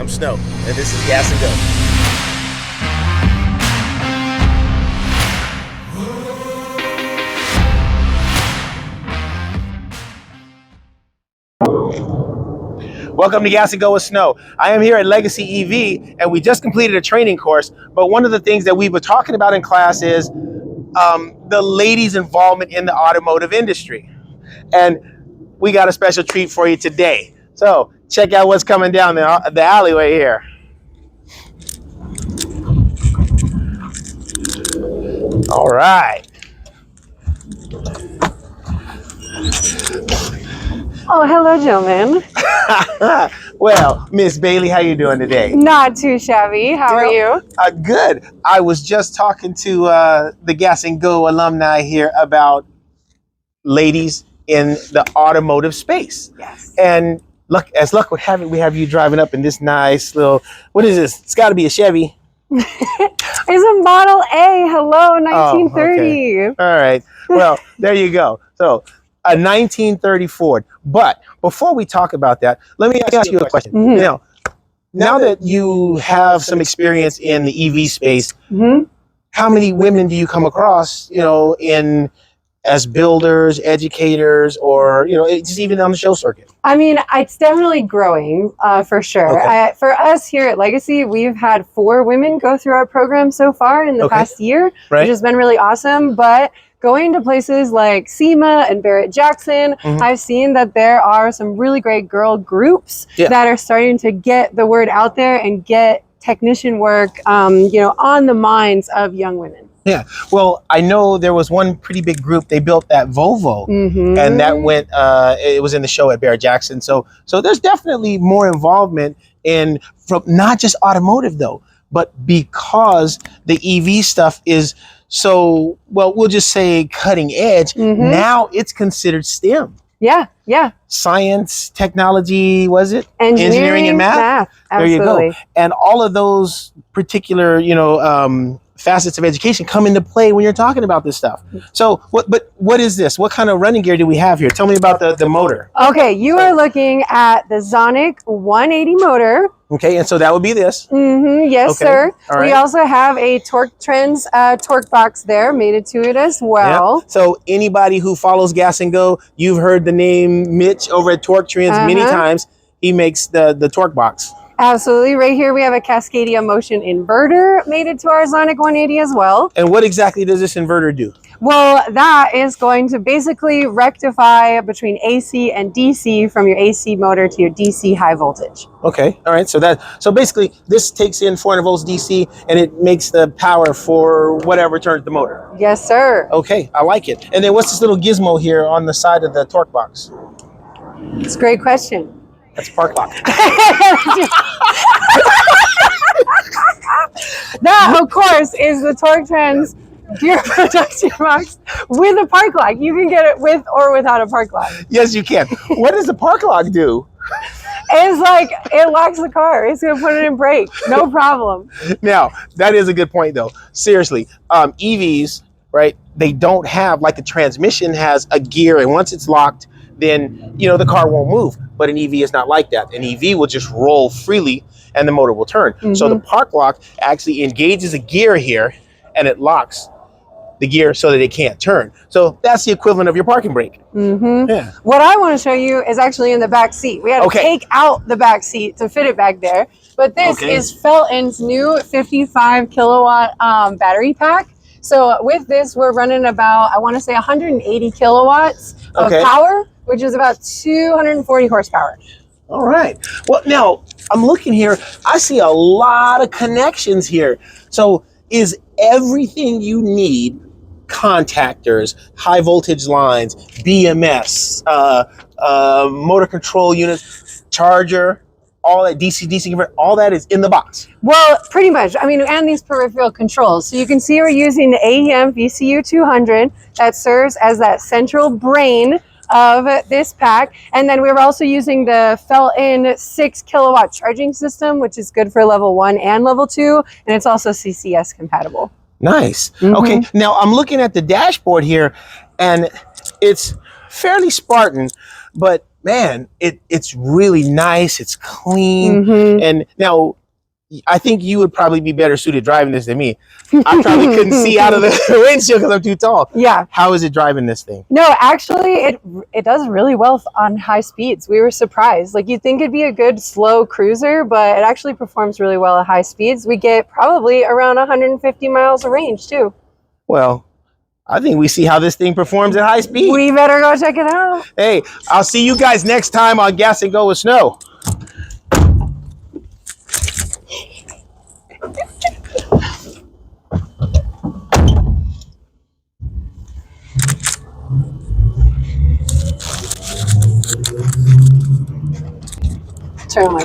Snow, and this is Gas and Go. Welcome to Gas and Go with Snow. I am here at Legacy EV, and we just completed a training course. But one of the things that we were talking about in class is the ladies' involvement in the automotive industry. And we got a special treat for you today. So check out what's coming down the alleyway here. All right. Oh, hello, gentlemen. Well, Miss Bailey, how you doing today? Not too shabby. How are you? Good. I was just talking to the Gas and Go alumni here about ladies in the automotive space. Yes. And luck would have it, we have you driving up in this nice little, what is this? It's got to be a Chevy. It's a Model A. Hello, 1930. Oh, okay. All right. Well, there you go. So a 1930 Ford. But before we talk about that, let me ask you a question. Mm-hmm. Now that you have some experience in the EV space, how many women do you come across, in as builders, educators, or, just even on the show circuit? I mean, it's definitely growing for sure. Okay. For us here at Legacy, we've had 4 women go through our program so far in the past year, right, which has been really awesome. But going to places like SEMA and Barrett-Jackson, I've seen that there are some really great girl groups that are starting to get the word out there and get technician work, on the minds of young women. Yeah. Well, I know there was one pretty big group. They built that Volvo, and that went. It was in the show at Barrett-Jackson. So there's definitely more involvement from not just automotive though, but because the EV stuff is so, well, we'll just say cutting edge. Now it's considered STEM. Yeah. Science, technology, was it? Engineering and math. Absolutely. There you go. And all of those particular, facets of education come into play when you're talking about this stuff. So what is this? What kind of running gear do we have here? Tell me about the motor. Okay, you are looking at the Zonic 180 motor. Okay, and so that would be this. Yes, okay, sir. All right. We also have a Torque Trends torque box there, mated to it as well. Yep. So anybody who follows Gas and Go, you've heard the name Mitch over at Torque Trends many times. He makes the torque box. Absolutely. Right here we have a Cascadia motion inverter mated to our Zonic 180 as well. And what exactly does this inverter do? Well, that is going to basically rectify between AC and DC from your AC motor to your DC high voltage. Okay. All right. So basically this takes in 400 volts DC and it makes the power for whatever turns the motor. Yes, sir. Okay. I like it. And then what's this little gizmo here on the side of the torque box? It's a great question. That's a park lock. That, of course, is the Torque Trends gear production box with a park lock. You can get it with or without a park lock. Yes, you can. What does the park lock do? It's like, it locks the car. It's going to put it in brake. No problem. Now, that is a good point, though. Seriously, EVs, right, they don't have, like the transmission has a gear, and once it's locked, then, the car won't move. But an EV is not like that. An EV will just roll freely and the motor will turn. So the park lock actually engages a gear here and it locks the gear so that it can't turn. So that's the equivalent of your parking brake. Yeah. What I want to show you is actually in the back seat. We had to take out the back seat to fit it back there. But this is Felton's new 55 kilowatt battery pack. So with this, we're running about, I want to say 180 kilowatts of power, which is about 240 horsepower. All right. Well, now I'm looking here. I see a lot of connections here. So is everything you need, contactors, high voltage lines, BMS, motor control units, charger, all that DC converter, all that is in the box? Well, pretty much. I mean, and these peripheral controls. So you can see we're using the AEM VCU 200 that serves as that central brain of this pack. And then we're also using the Felton 6 kilowatt charging system, which is good for level 1 and level 2. And it's also CCS compatible. Nice. Okay. Now I'm looking at the dashboard here and it's fairly Spartan, But man, it's really nice. It's clean. Mhm. And now I think you would probably be better suited driving this than me. I probably couldn't see out of the windshield because I'm too tall. Yeah. How is it driving this thing? No, actually, it does really well on high speeds. We were surprised. Like, you'd think it'd be a good slow cruiser, but it actually performs really well at high speeds. We get probably around 150 miles of range, too. Well, I think we see how this thing performs at high speed. We better go check it out. Hey, I'll see you guys next time on Gas and Go with Snow. Turn on my